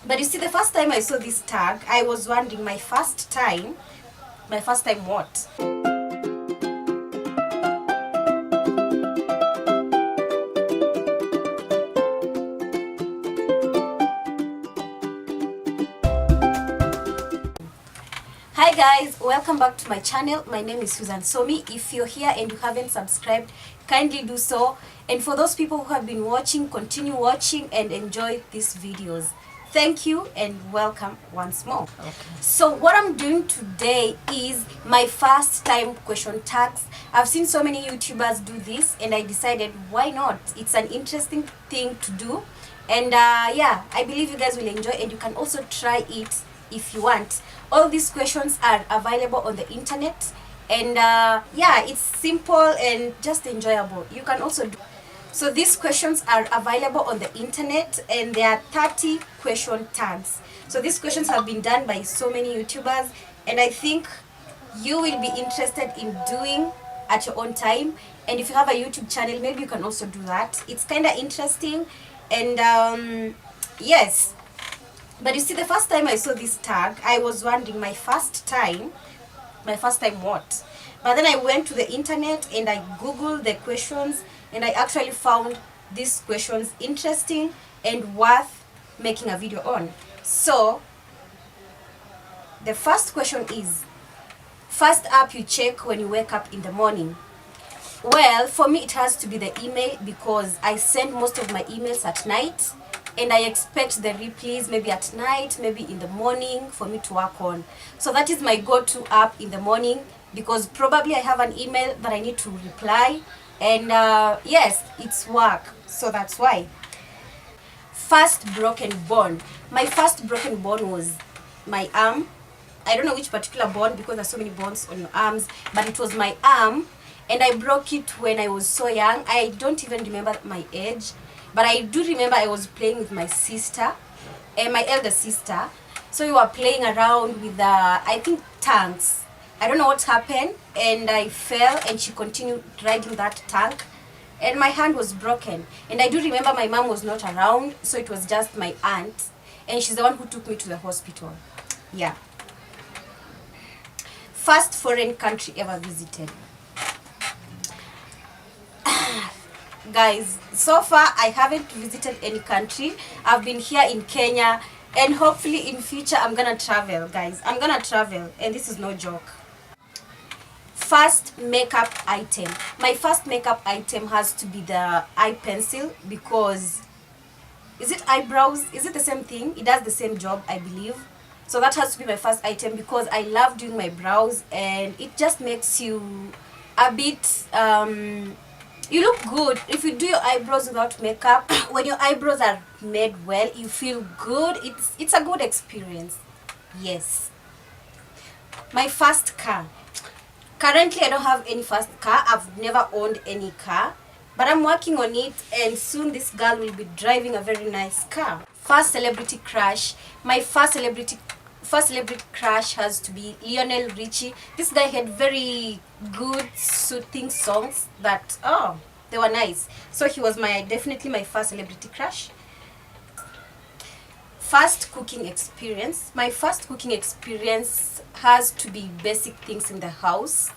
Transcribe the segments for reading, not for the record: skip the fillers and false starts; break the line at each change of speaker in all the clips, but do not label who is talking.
But you see, the first time I saw this tag, I was wondering, my first time what? Hi guys, welcome back to my channel. My name is Susan Somi. If you're here and you haven't subscribed, kindly do so. And for those people who have been watching, continue watching and enjoy these videos. Thank you and welcome once more. Okay. So what I'm doing today is my first time question tags. I've seen so many YouTubers do this and I decided why not? It's an interesting thing to do. And yeah, I believe you guys will enjoy and you can also try it if you want. All these questions are available on the internet and yeah, it's simple and just enjoyable. You can also do. So these questions are available on the internet and there are 30 question tags. So these questions have been done by so many YouTubers and I think you will be interested in doing at your own time. And if you have a YouTube channel, maybe you can also do that. It's kind of interesting and yes. But you see, the first time I saw this tag, I was wondering, my first time what? But then I went to the internet and I googled the questions and I actually found these questions interesting and worth making a video on. So the first question is, first app you check when you wake up in the morning. Well, for me it has to be the email because I send most of my emails at night. And I expect the replies maybe at night, maybe in the morning for me to work on. So that is my go-to app in the morning because probably I have an email that I need to reply. And yes, it's work. So that's why. First broken bone. My first broken bone was my arm. I don't know which particular bone because there's so many bones on your arms. But it was my arm. And I broke it when I was so young. I don't even remember my age. But I do remember I was playing with my sister, my elder sister. So we were playing around with, I think, tanks. I don't know what happened. And I fell and she continued riding that tank. And my hand was broken. And I do remember my mom was not around. So it was just my aunt. And she's the one who took me to the hospital. Yeah. First foreign country ever visited. Guys, so far I haven't visited any country. I've been here in Kenya and hopefully in future I'm gonna travel, guys. I'm gonna travel and this is no joke. First makeup item. My first makeup item has to be the eye pencil because is it eyebrows? Is it the same thing? It does the same job, I believe. So that has to be my first item because I love doing my brows and it just makes you a bit you look good if you do your eyebrows without makeup. When your eyebrows are made well, you feel good. It's a good experience. Yes. My first car. Currently, I don't have any first car. I've never owned any car. But I'm working on it and soon this girl will be driving a very nice car. First celebrity crush. My first celebrity crush has to be Lionel Richie. This guy had very good soothing songs that they were nice. So he was definitely my first celebrity crush. First cooking experience. My first cooking experience has to be basic things in the house.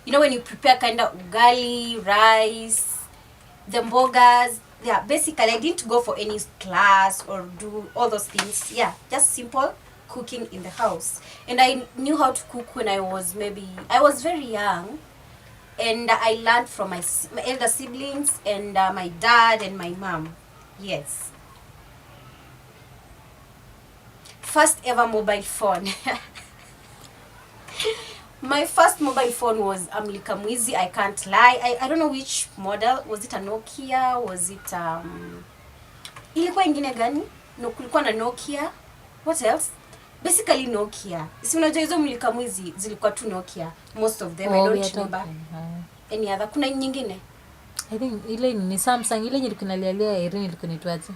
You know, when you prepare kind of ugali, rice, the mbogas. Yeah, basically I didn't go for any class or do all those things. Yeah, just simple cooking in the house. And I knew how to cook when I was very young, and I learned from my elder siblings and my dad and my mom. Yes. First ever mobile phone. My first mobile phone was Mulika Mwizi, I can't lie. I don't know which model. Was it a Nokia? Was it ilikuwa ingine gani? No, kulikuwa na Nokia. What else? Basically Nokia. Si unajua hizo Mulika Mwizi zilikuwa tu Nokia. Most of them I don't remember. Any other? Kuna nyingine?
I think ile ni Samsung, ile nyilikuwa nalialia Irene ilikuwa inaitwaje?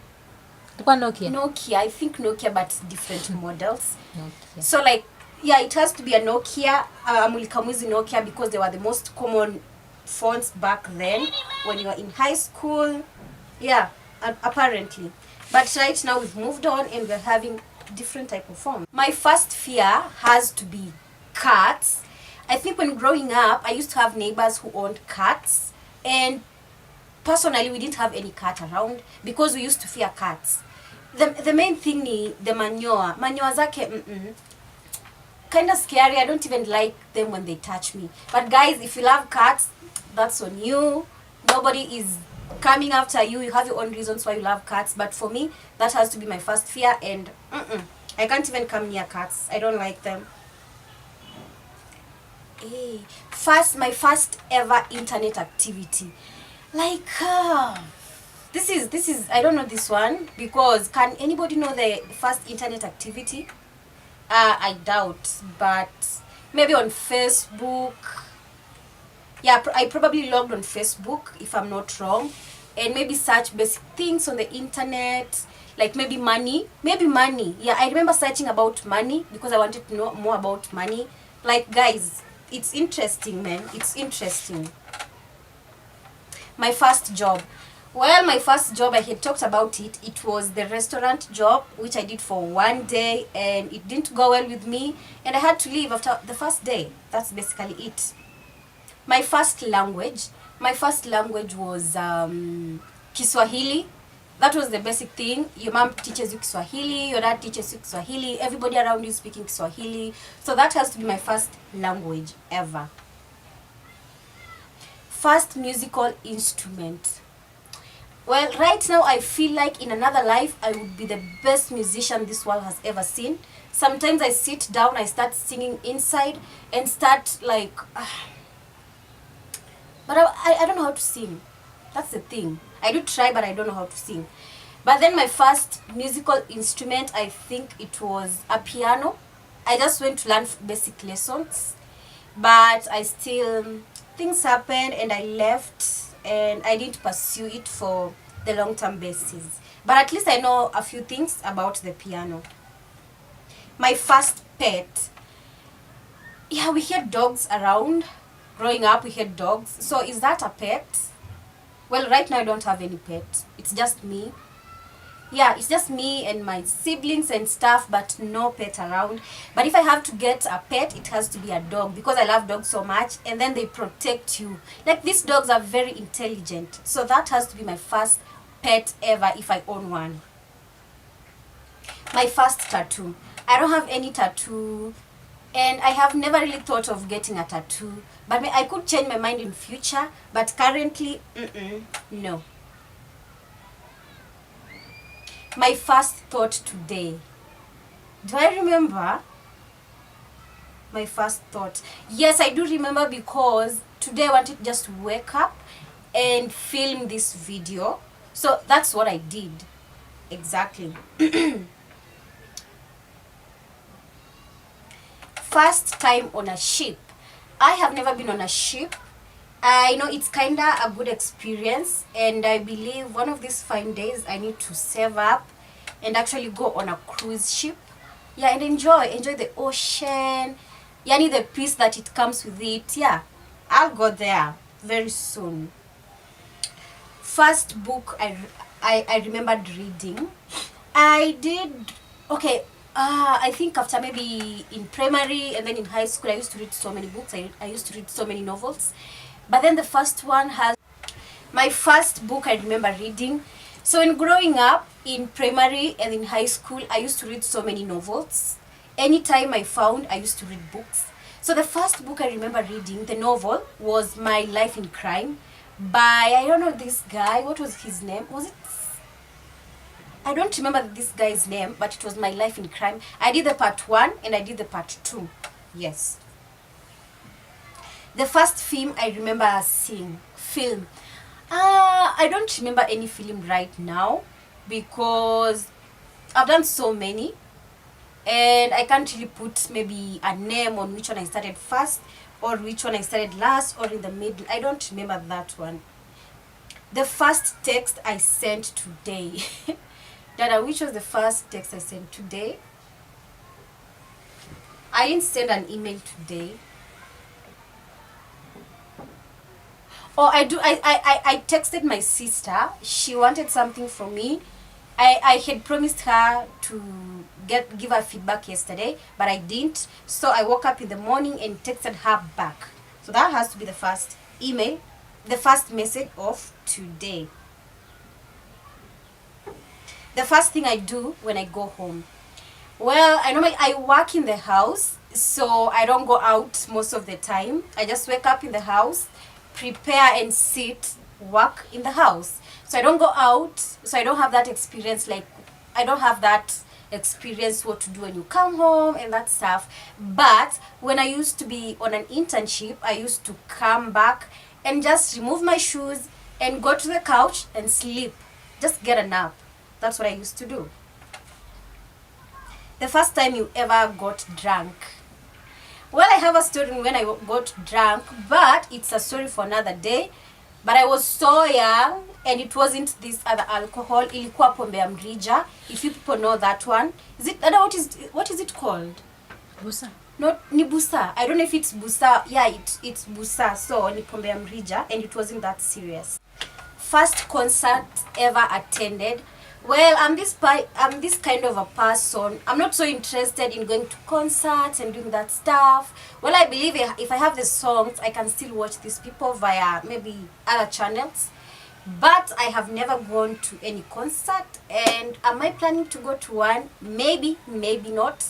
Ilikuwa Nokia.
Nokia, I think Nokia but different models.
Nokia.
So like yeah, it has to be a Nokia, Mulika Mwizi Nokia because they were the most common phones back then when you were in high school. Yeah, apparently. But right now we've moved on and we're having different type of form. My first fear has to be cats. I think when growing up, I used to have neighbors who owned cats, and personally we didn't have any cat around because we used to fear cats. The main thing ni the manyoa zake kind of scary. I don't even like them when they touch me. But guys, if you love cats, that's on you. Nobody is coming after you. You have your own reasons why you love cats, but for me that has to be my first fear. And I can't even come near cats. I don't like them. My first ever internet activity, like this is I don't know this one, because can anybody know the first internet activity? I doubt, but maybe on Facebook. Yeah, I probably logged on Facebook if I'm not wrong, and maybe search basic things on the internet, like maybe money. Yeah, I remember searching about money because I wanted to know more about money. Like, guys, it's interesting, man. It's interesting. My first job. Well, my first job, I had talked about it. It was the restaurant job, which I did for one day, and it didn't go well with me, and I had to leave after the first day. That's basically it. My first language was Kiswahili. That was the basic thing. Your mom teaches you Kiswahili, your dad teaches you Kiswahili, everybody around you is speaking Kiswahili. So that has to be my first language ever. First musical instrument. Well, right now I feel like in another life I would be the best musician this world has ever seen. Sometimes I sit down, I start singing inside and start like but I don't know how to sing. That's the thing. I do try, but I don't know how to sing. But then my first musical instrument, I think it was a piano. I just went to learn basic lessons, but things happened and I left, and I didn't pursue it for the long-term basis. But at least I know a few things about the piano. My first pet. Yeah, we had dogs around. Growing up, we had dogs. So is that a pet? Well, right now I don't have any pet. It's just me. Yeah, it's just me and my siblings and stuff, but no pet around. But if I have to get a pet, it has to be a dog, because I love dogs so much, and then they protect you. Like, these dogs are very intelligent. So that has to be my first pet ever if I own one. My first tattoo. I don't have any tattoo, and I have never really thought of getting a tattoo. But I could change my mind in future, but currently, no. My first thought today. Do I remember my first thought? Yes, I do remember, because today I wanted just to wake up and film this video. So that's what I did. Exactly. First time on a ship. I have never been on a ship. I know it's kinda a good experience, and I believe one of these fine days I need to save up and actually go on a cruise ship. Yeah, and enjoy the ocean. Yani the peace that it comes with it. Yeah, I'll go there very soon. First book I remembered reading. I did okay. I think after maybe in primary and then in high school, I used to read so many books. I used to read so many novels. But then the first one has my first book I remember reading. So in growing up in primary and in high school, I used to read so many novels. Anytime I found, I used to read books. So the first book I remember reading, the novel, was My Life in Crime by, I don't know this guy, what was his name? Was it? I don't remember this guy's name, but it was My Life in Crime. I did the part 1 and I did the part 2. Yes. The first film I remember seeing, I don't remember any film right now, because I've done so many, and I can't really put maybe a name on which one I started first or which one I started last or in the middle. I don't remember that one. The first text I sent today. Dada, which was the first text I sent today? I didn't send an email today. Oh, I texted my sister. She wanted something from me. I had promised her to give her feedback yesterday, but I didn't. So I woke up in the morning and texted her back. So that has to be the first email, the first message of today. The first thing I do when I go home. Well, I work in the house, so I don't go out most of the time. I just wake up in the house, prepare and sit, work in the house. So I don't go out, so I don't have that experience, like I don't have that experience what to do when you come home and that stuff. But when I used to be on an internship, I used to come back and just remove my shoes and go to the couch and sleep. Just get a nap. That's what I used to do. The first time you ever got drunk. Well, I have a story when I got drunk, but it's a story for another day. But I was so young, and it wasn't this other alcohol. Ilikuwa pombe ya mrija. If you people know that one, is it? I don't know what is it called?
Busa.
No, ni busa. I don't know if it's busa. Yeah, it's busa. So ni pombe ya mrija, and it wasn't that serious. First concert ever attended. Well, I'm this kind of a person. I'm not so interested in going to concerts and doing that stuff. Well, I believe if I have the songs, I can still watch these people via maybe other channels. But I have never gone to any concert. And am I planning to go to one? Maybe, maybe not.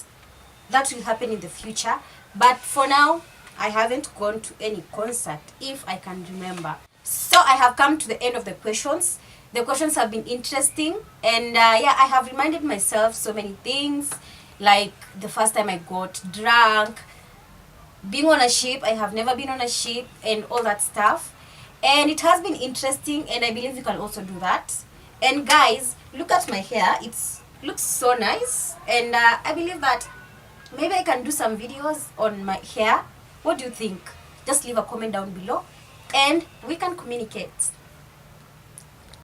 That will happen in the future. But for now, I haven't gone to any concert, if I can remember. So I have come to the end of the questions. The questions have been interesting, and yeah, I have reminded myself so many things, like the first time I got drunk, being on a ship. I have never been on a ship, and all that stuff. And it has been interesting, and I believe you can also do that. And guys, look at my hair. It looks so nice, and I believe that maybe I can do some videos on my hair. What do you think? Just leave a comment down below, and we can communicate.